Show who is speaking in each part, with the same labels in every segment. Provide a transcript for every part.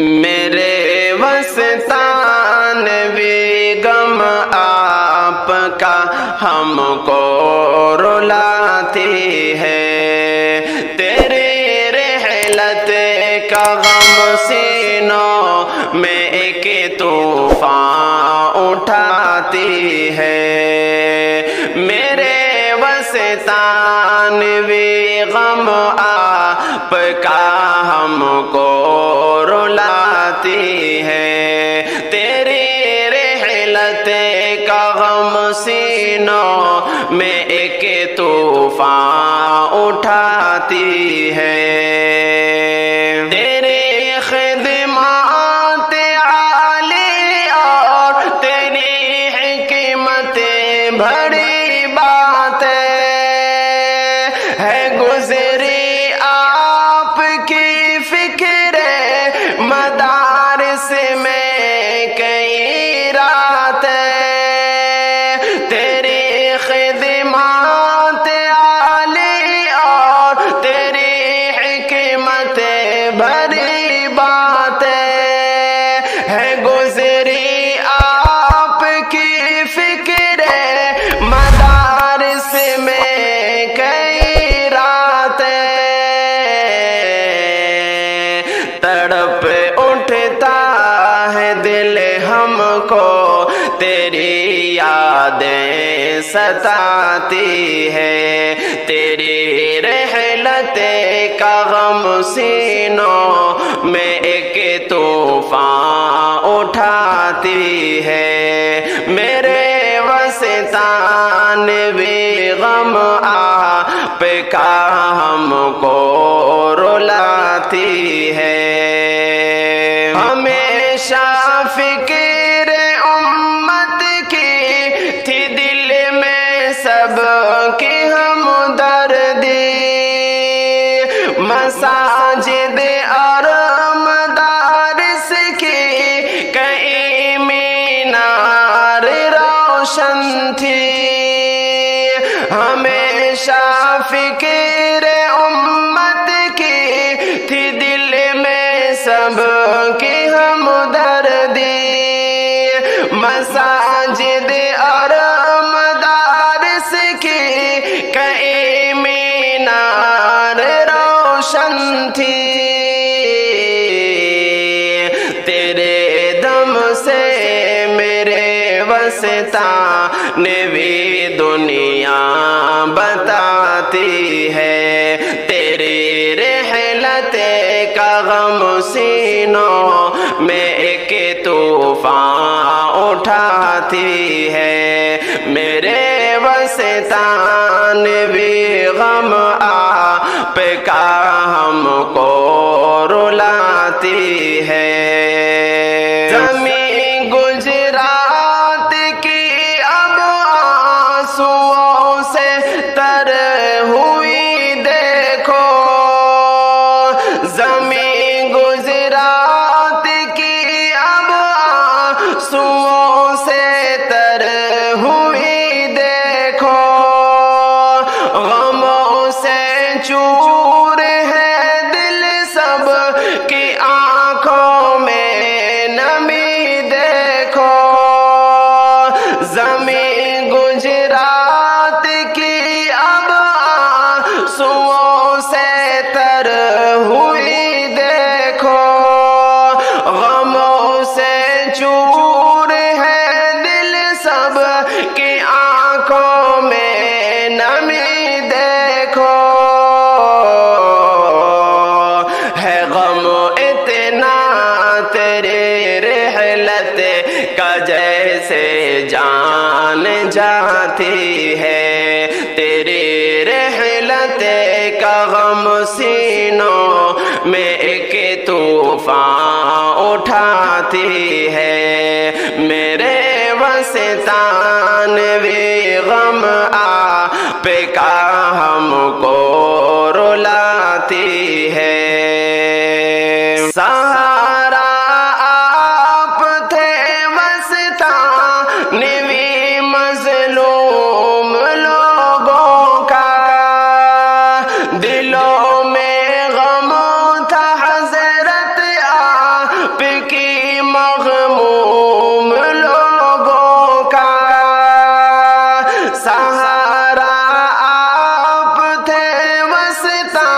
Speaker 1: میرے وسطان بھی غم آپ کا ہم کو رلاتی ہے، تیری رحلت کا غم سینوں میں ایک طوفان اٹھاتی ہے، میرے وسطان بھی غم آپ کا ہم کو رلاتی ہے، تیری رحلت کا غم سینوں میں ایک طوفان اٹھاتی ہے، تیری خدمات عالی اور تیری حکمت بڑی باتیں ہے گزری آپ کی فکر مدارس میں کئی راتیں، تیری خدمات عالی اور تیری حکمت بھری باتیں ہے گزری آپ کی فکر مدارس میں کئی راتیں، تڑپ اٹھتا ہے دل ہم کو تیری یادیں ستاتی ہے، تیری رحلت کا غم سینوں میں ایک طوفان اٹھاتی ہے، میرے وسطان بھی غم آپ کا ہم کو رلاتی ہے، ہمیشہ فکر امت کی تھی دل میں سب کی ہمدردی، مساجد اور مدارس کی کئی مینار روشن تھی، ہمیشہ فکر امت کی تھی دل میں سب کی ہمدردی، مساجد اور مدارس کی کئی مینار روشن تھی، تیرے دم سے میرے وسطان بھی دنیا بتاتی ہے، تیری رحلت کا غم سینوں میں ایک طوفان اٹھاتی ہے، میرے وسطان بھی غم آپ کا ہم کو رلاتی ہے، زمین گجرات کی اب آنسوؤں سے تر ہوئی دیکھو، زمین گجرات کی اب آنسوؤں سے تر ہوئی دیکھو، غموں سے چور ہے دل سب کی آنکھوں میں نمی دیکھو، زمین گجرات کی اب آنسوؤں سے تر ہوئی دیکھو، غموں سے چور ہے دل سب کی آنکھوں میں نمی دیکھو، ہے غم اتنا تیری رحلت کا جیسے جان جاتی ہے، تیری رحلت کا غم سینوں میں ایک طوفان اٹھاتی ہے، میرے وسطان بھی غم آپ کا ہم کو رلاتی ہے، سہارا آپ تھے وسطان بھی مظلوم لوگوں کا، دلوں میں غم تھا حضرت مغموم لوگوں کا سہارا آپ تھے وسطا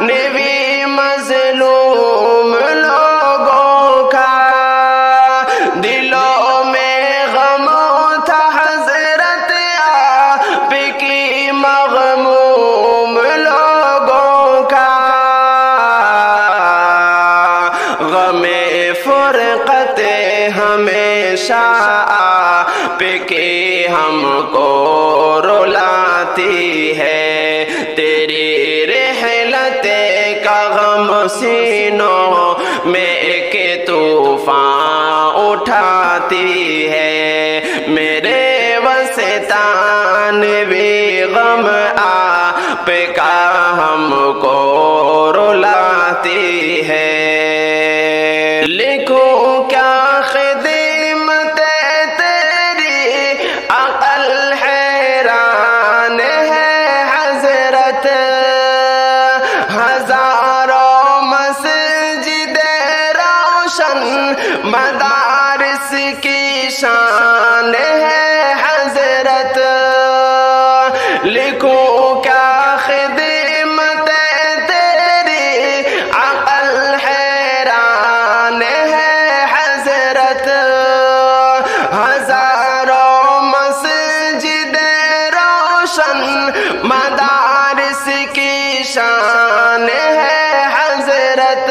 Speaker 1: نوی مظلوم لوگوں کا دلوں میں غم تھا حضرت آپ کی مغموم لوگوں کا غم فرقت ہمیشہ آپ کی ہم کو رلاتی ہے تیری رحلت کا غم سینوں میں ایک طوفان اٹھاتی ہے میرے وسطان بھی غم آپ کا ہم کو رلاتی ہے لکھوں کیا خدمت تیری عقل حیران ہے حضرت ہزاروں مسجد روشن مدارس کی شان ہے حضرت لکھوں کیا خدمت تیری عقل حیران ہے حضرت ہزاروں مسجد روشن مدارس کی شان ہے حضرت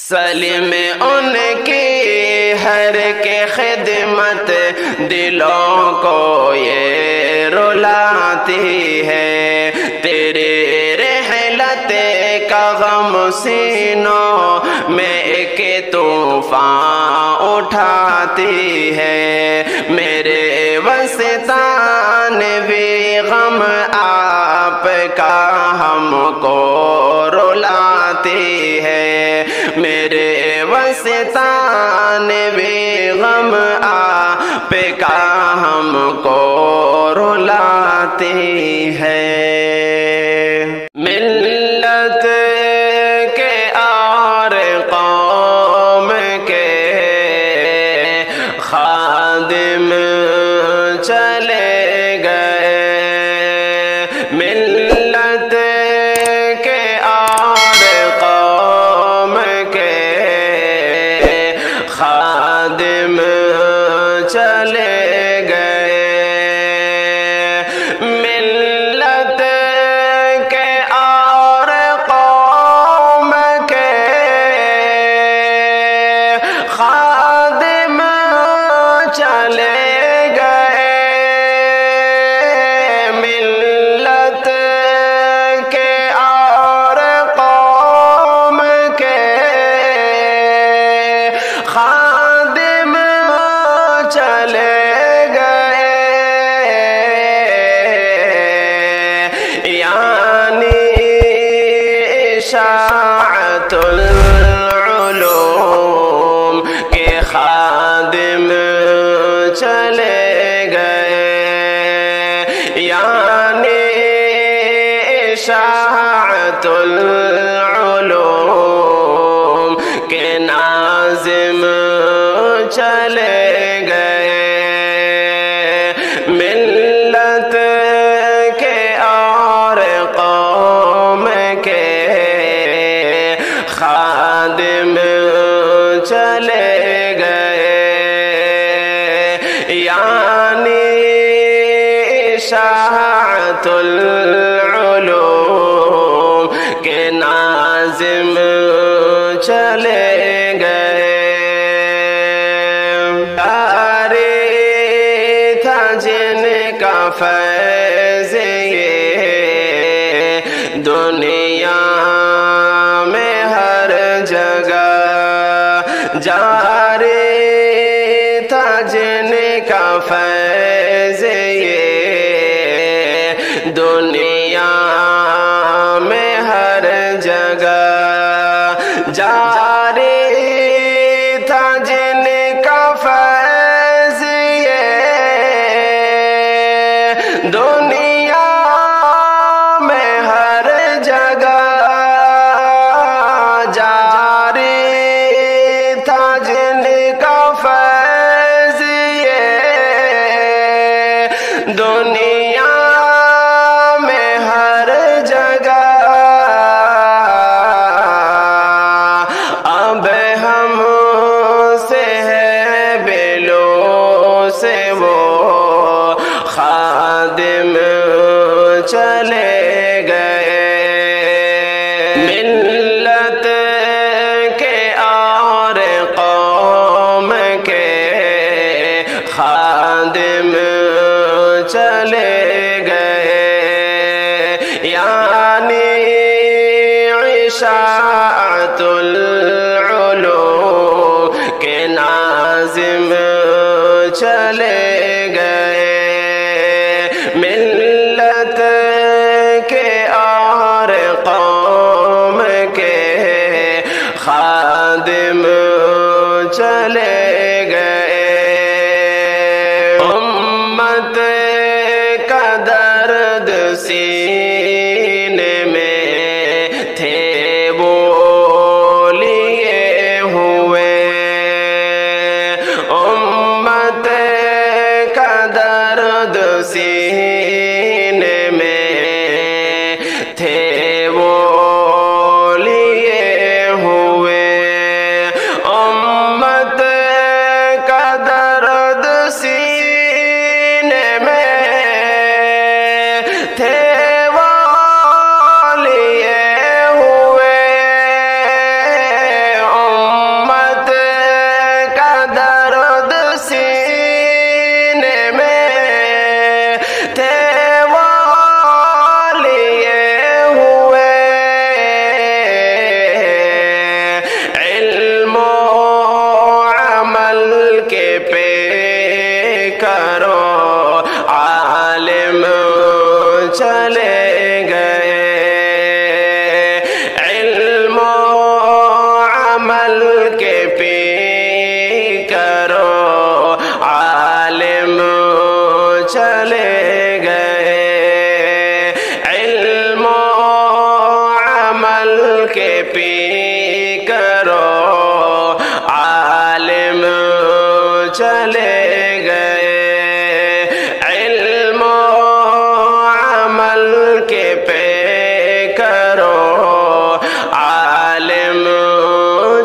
Speaker 1: سلیم ان کی ہر کے خدمت دلوں کو یہ رلاتی ہے تیرے رحلت کا غم سینوں میں ایک طوفان اٹھاتی ہے میرے وسطان بھی غم آپ کا ہم کو رلاتی ہے میرے وسطان بھی غم آپ کا ہم کو رلاتی ہے ملت کے اور قوم کے خادم چلے گئے ملت کے اور قوم کے خادم چلے گئے ملت کے اور قوم کے خادم چلے گئے ملت کے اور قوم کے خادم چلے گئے یعنی اشاعت العلوم کے خادم چلے گئے یعنی اشاعت العلوم کے ناظم چلے گئے ملت کے اور قوم کے خادم چلے گئے یعنی اشاعت العلوم کے ناظم چلے گئے تھا جن کا فیض یہ دنیا میں ہر جگہ جاری تھا جن کا فیض یہ دنیا میں ہر جگہ جاری تھا جن کا فیض یہ دنیا میں ہر جگہ جاری خادم چلے گئے امت کا درد سینے میں تھے وہ لیے ہوئے امت کا درد سینے میں تھے وہ لیے ہوئے امت کا درد سینے میں تھے وہ لیے ہوئے امت کا درد سینے میں تھے وہ لیے ہوئے علم و عمل کے پہ کرو عالم چلے گئے علم و عمل کے پہ کرو عالم چلے گئے علم و عمل کے پہ کرو عالم چلے گئے علم و عمل کے پہ کرو عالم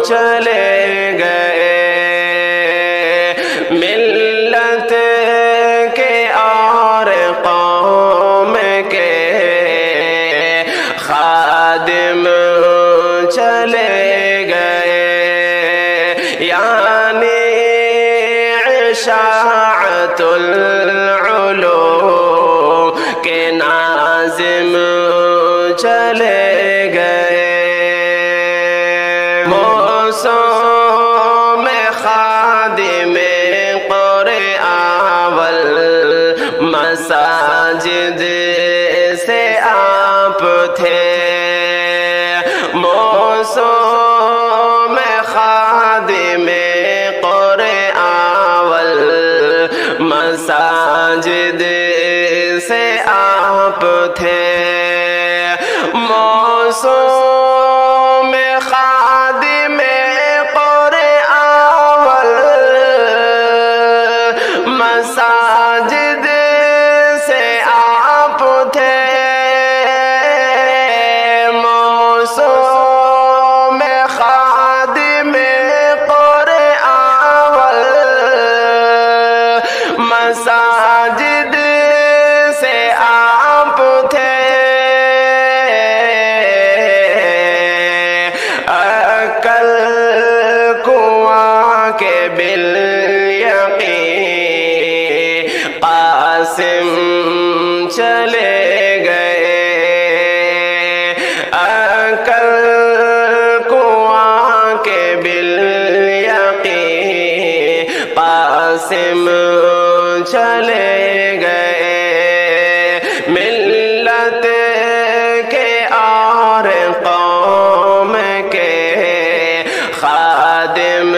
Speaker 1: چلے گئے ملت کے اور قوم کے خادم چلے گئے یعنی اشاعت العلوم کے ناظم چلے گئے موسم خادم قرآن والمساجد سے آپ تھے موسم خادم قرآن والمساجد سے آپ تھے موسم خادم قرآن والمساجد سے آپ تھے موسم خادم قرآن والمساجد سے آپ تھے عقل کنواں کے بالیقین قاسم چلے گئے عقل کنواں کے بالیقین قاسم چلے گئے ملت کے اور قوم کے خادم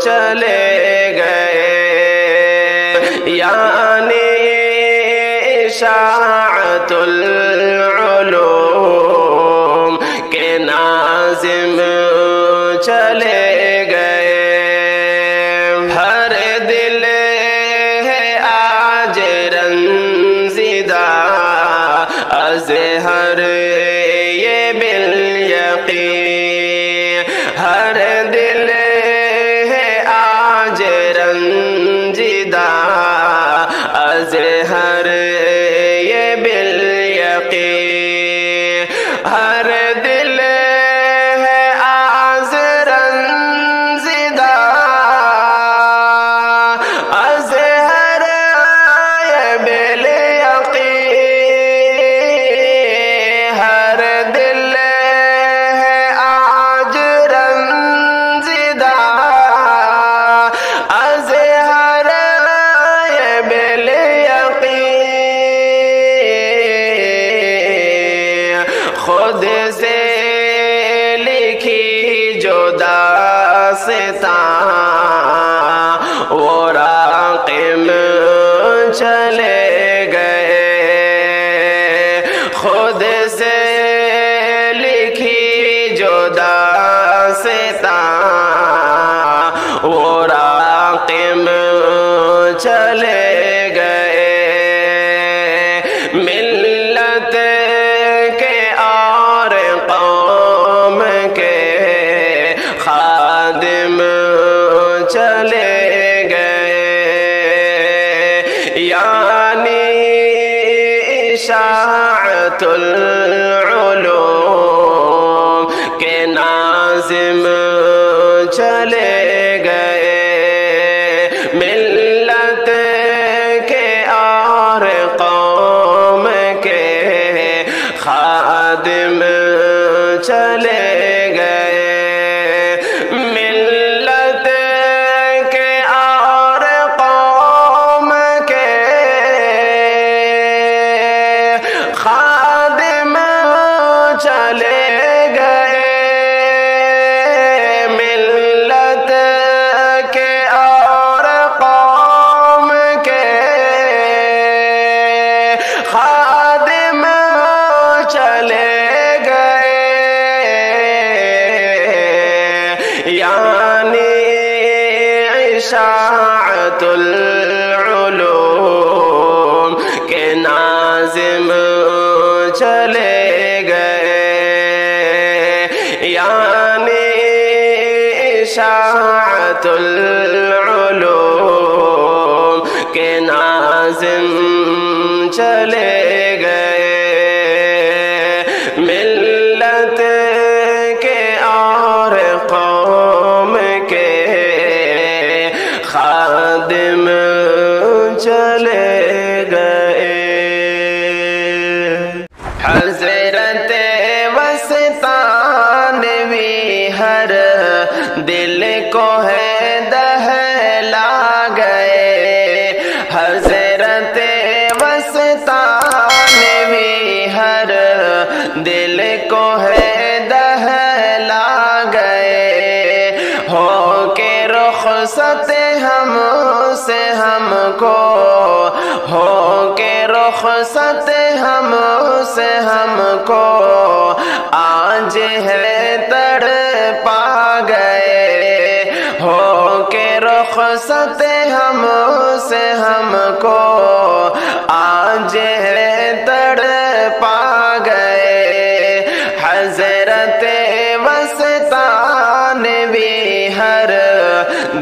Speaker 1: چلے گئے یعنی اشاعت العلوم کے ناظم چلے گئے ہر دل ہے آج رنزیدہ ازہر یہ بالیقین ہر دل ہے آج رنزیدہ ازہر یہ بالیقین ہر دل ہے آج رنزیدہ ازہر یہ بالیقین ہر دل ہے آج رنزیدہ ازہر جو داستاں وہ راقم چلے گئے، خود سے لکھی جو داستاں وہ راقم چلے گئے، ملت کے اور قوم کے خادم چلے گئے، یعنی اشاعت العلوم کے ناظم چلے گئے، ملت کے اور قوم کے خادم چلے گئے، ملت کے اور قوم کے خادم چلے گئے، ملت کے اور قوم کے خادم چلے گئے، یعنی اشاعت العلوم کے ناظم چلے گئے، یعنی اشاعت العلوم کے ناظم چلے گئے، ملت کے اور قوم کے خادم چلے گئے۔ حضرت وسطانوی ہر دل کو ہے دہلا گئے، حضرت وسطانوی ہر دل کو ہے دہلا گئے، ہو کے رخصت ہم سے ہم کو، ہو کے رخصت ہم سے ہم کو آج ہے تڑپا گئے، ہو کے رخصت ہم سے ہم کو آج ہے تڑپا گئے، حضرت وسطانوی ہر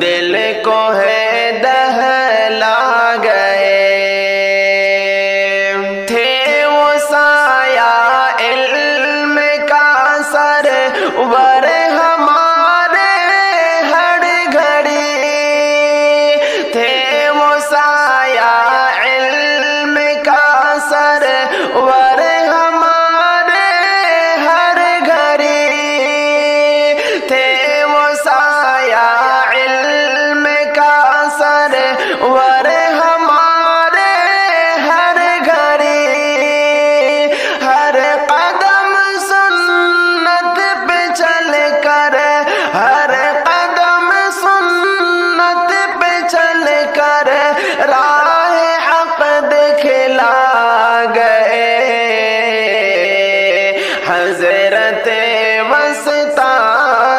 Speaker 1: دل کو ہے دہلا گئے، تھے وہ سایہ علم کا سرور ہمارے ہر گھڑی، تھے وہ سایہ علم کا سرور ہمارے ہر گھڑی، تھے وہ سایہ علم کا سرور ہمارے ہر گھڑی، ہر قدم سنت پہ چل کر، ہر قدم سنت پہ چل کر راہ حق دکھلا گئے، حضرت وسطانوی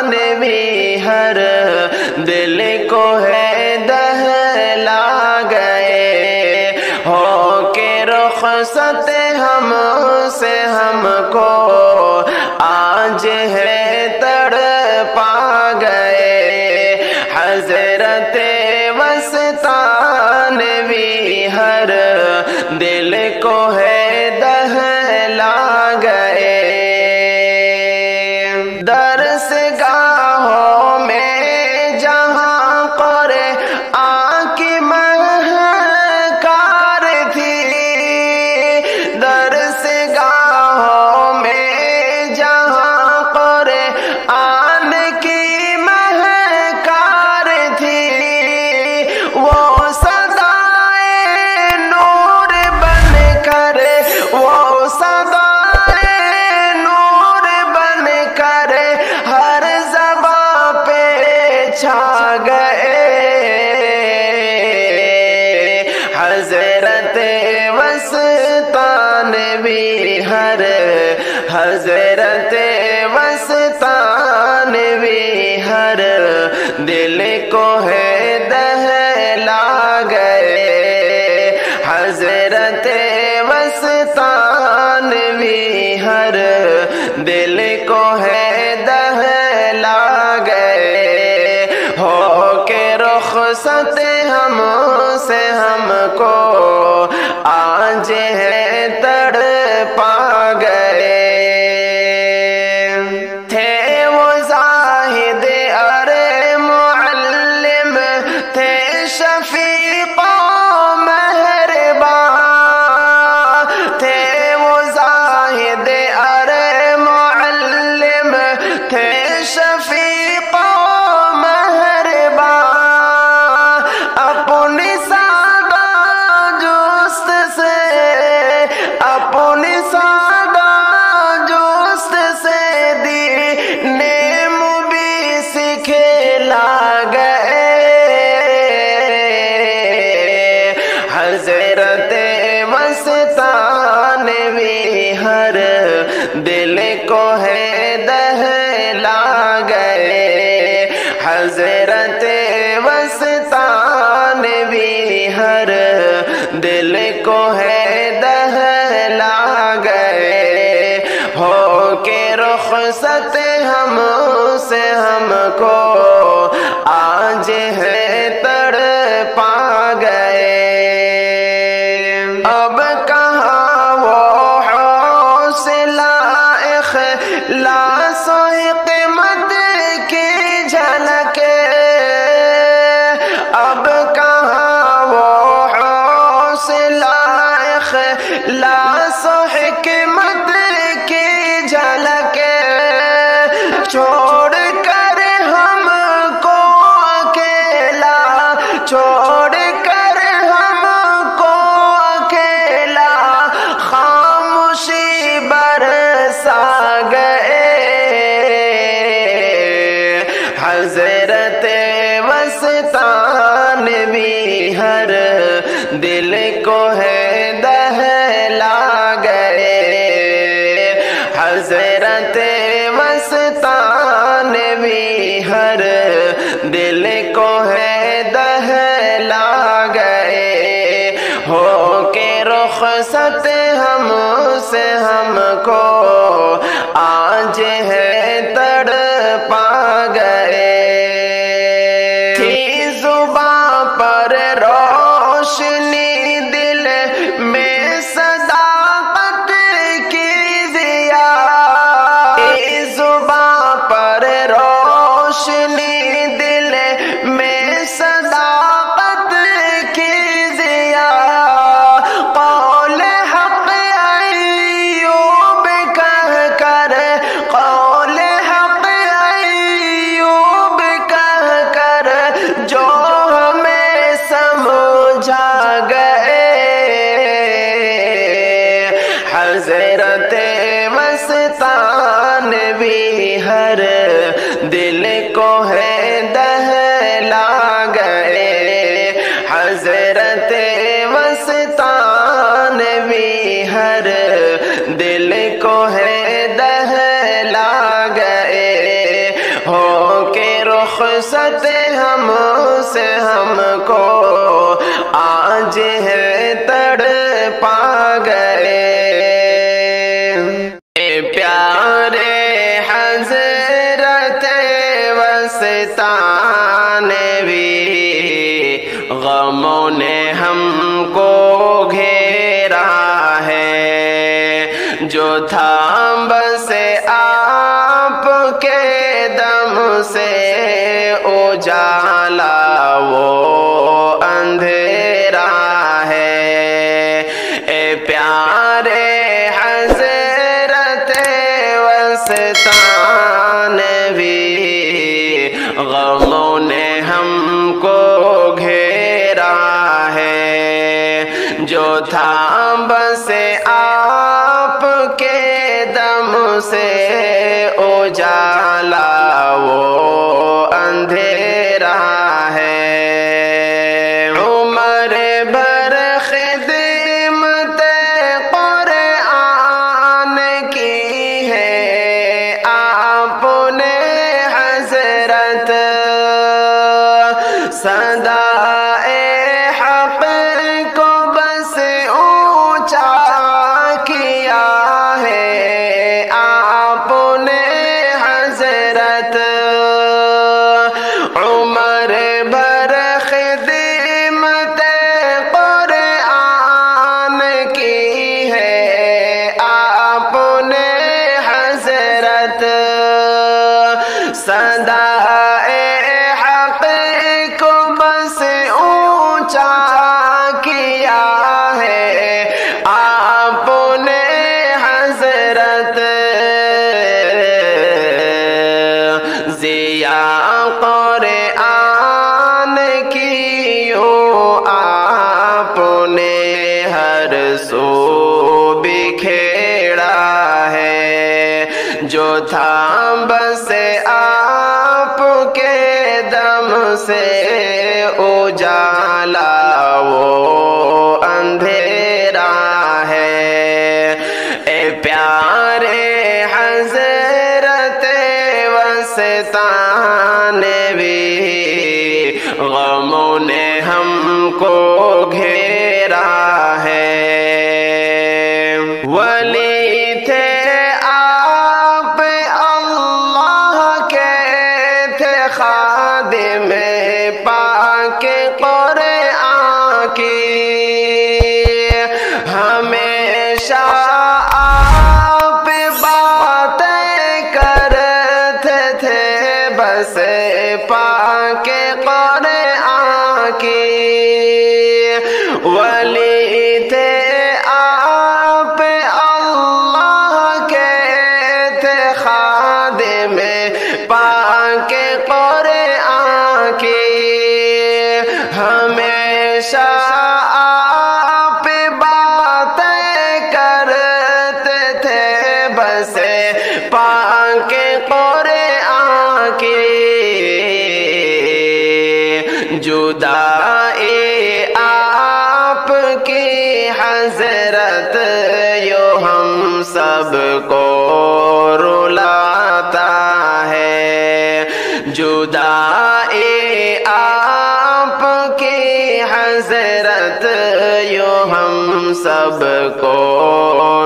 Speaker 1: ہر دل کو ہے دہلا گئے، ہو کے رخصت ہم سے ہم کو آج ہے تڑپا گئے، حضرت وسطانوی ہر دل کو ہے دہلا گئے، درس گاہوں میں جہاں قرآن کی مہکار تھی، درس گاہوں میں جہاں قرآن کی مہکار تھی، وہ صدائے نور بن کر، وہ صدائے نور بن کر ہر زبان چھا گئے حضرت وسطانوی ہر حضرت وسطانوی ہر دل کو ہے دہلا گئے حضرت وسطانوی ہر دل کو ہے دہلا گئے ہو کے رخصت ہم سے ہم کو آج ہے تڑپا گئے تھے وہ زاہد ارے معلم تھے شفیق و مہربان تھے وہ زاہد ارے معلم تھے شفیق و مہربان اپنی سادہ جوست سے اپنی سادہ جوست سے دین مبین سکھلا گئے حضرت وسطانوی ہر دل کو ہے دہلا گئے حضرت وسطانوی ہر دل کو ہے دہلا گئے ہو کے رخصت ہم سے ہم کو آج ہے تڑپا گئے اب کہاں وہ حوصلہ اخلاص و حکمت کی جھلک اب کہاں وہ حوصلہ اخلاص و حکمت کی جھلک چھوڑ کر ہم کو اکیلا چھوڑ کر ہم کو اکیلا خاموشی برسا گئے حضرت وسطانوی ہر دل کو ہے دہلا گئے حضرت وسطانوی ہر دل کو ہے دہلا گئے ہو کے رخصت ہم سے ہم کو آج ہے تڑپا گئے تھی زباں پر روشنی دل میں صداقت کی ضیا تھی زباں پر روشنی دل میں صداقت کی ضیا قول حق ایوب کہہ کر قول حق ایوب کہہ کر جو ہمیں سمجھا گئے حضرت وسطانوی ہر دل کو ہے دہلا گئے حضرت وسطانوی ہر دل کو ہے دہلا گئے ہو کے رخصت ہم سے ہم کو آج ہے تڑپا گئے پیارے حضرت وسطانوی غموں نے ہم کو گھیرا ہے جو تھا بس آپ کے دم سے اجالا وہ اندھیرا ہے اے پیارے حضرت وسطانوی غموں نے ہم کو گھیرا ہے جو تھا بس آپ کے دم سے اجالا وہ اندھیرا صدائے حق کو بس اونچا کیا ہے آپ نے حضرت، عمر بھر خدمت قرآن کی ہے آپ نے حضرت، صدائے حق کو بس اونچا کیا ہے آپ نے حضرت، ضیا قرآن کی آپ نے ہر سو بکھیڑا ہے، جو تھا بس آپ کے دم سے اجالا وہ اندھیرا ہے، اے پیارے حضرت وسطانوی، غموں نے ہم کو گھیرا ہے، ولی تھے آپ اللہ کے، تھے خادم پاک قرآن کی، ہمیشہ آپ باتیں کرتے تھے بس پاک قرآن کی، ولی تھے آپ اللہ کے، تھے خادم پاک قرآن کی، ہمیشہ آپ باتیں کرتے تھے بس پاک قرآن کی، جدائی آپ کی حضرت یوں ہم سب کو رلاتا ہے، جدائی آپ کی حضرت یوں ہم سب کو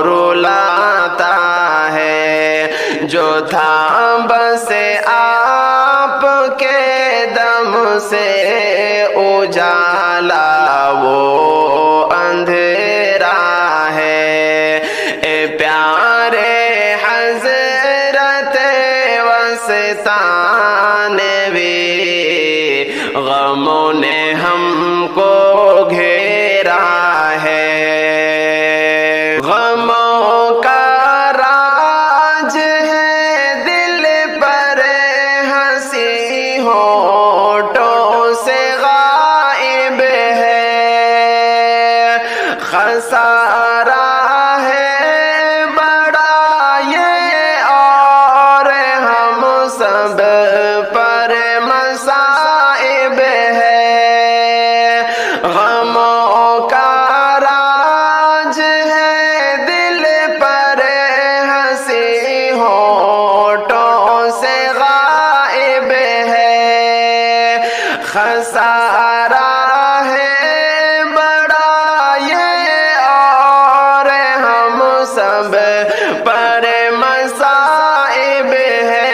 Speaker 1: رلاتا ہے، جو تھا بس آپ کے دم سے اجالا وہ اندھیرا ہے، اے پیارے حضرت وسطانوی، غموں نے ہم کو گھیرا ہے، غموں کا راج ہے دل پر ہنسی ہونٹوں سے غائب ہے، خسارہ ہے بڑا یہ اور ہم سب پر مصائب ہے، غموں کا راج ہے دل پر ہنسی ہونٹوں سے غائب ہے، خسارہ ہے بڑا یہ اور ہم سب پر مصائب ہے،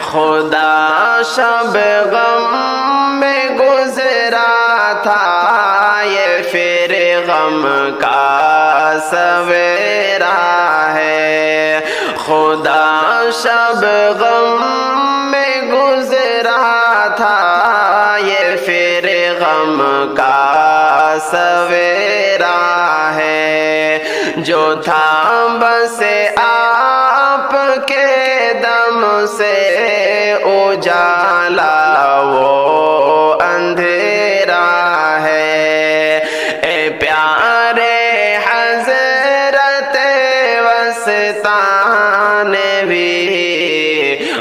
Speaker 1: خدا شب غم میں گزرا تھا یہ پھر غم کا سویرا ہے، خدا شب غم میں گزرا تھا یہ پھر غم کا سویرا ہے، جو تھا بس آپ کے دم سے اجالا وہ اندھیرا ہے، اے پیارے حضرت وسطانوی،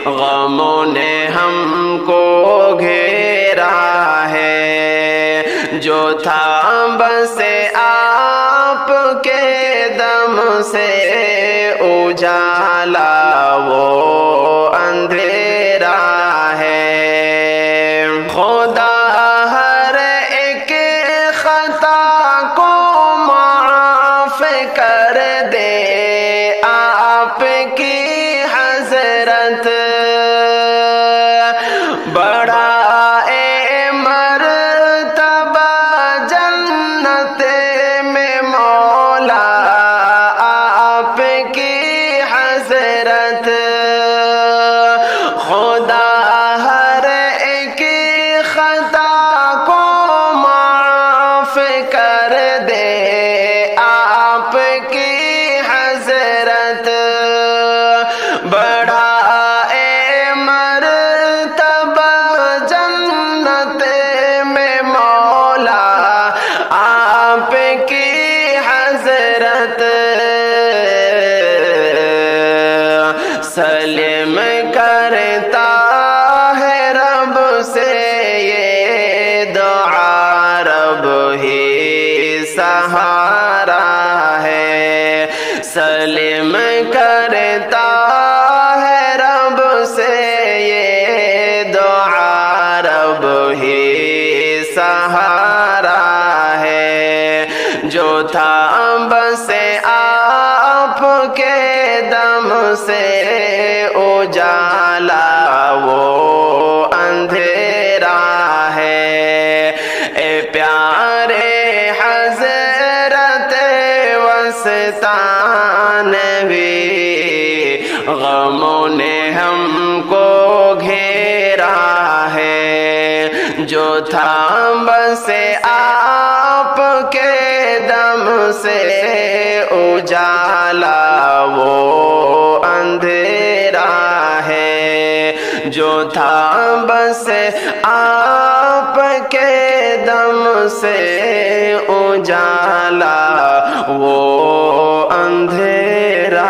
Speaker 1: غموں نے ہم کو گھیرا ہے، جو تھا بس آپ کے دم سے اجالا وہ اندھیرا ہے، حضرت بڑا مرتبہ جنت میں مولا آپ کی حضرت خدا ہر ایک خطا کو معاف کر دے آپ کی حضرت بڑا مرتبہ جنت میں مولا آپ کی حضرت سلم کرتا ہے رب سے یہ دعا رب ہی سہارا ہے سلم کرتا ہے رب سے یہ دعا رب ہی سہارا ہے جو تھا بس آپ کے دم سے اجالا وہ اندھیرا ہے اے پیارے حضرت وسطان بھی غموں نے ہم کو گھیرا ہے جو تھا بس آپ کے دم سے اجالا وہ اندھیرا ہے جو تھا بس آپ کے دم سے اجالا وہ اندھیرا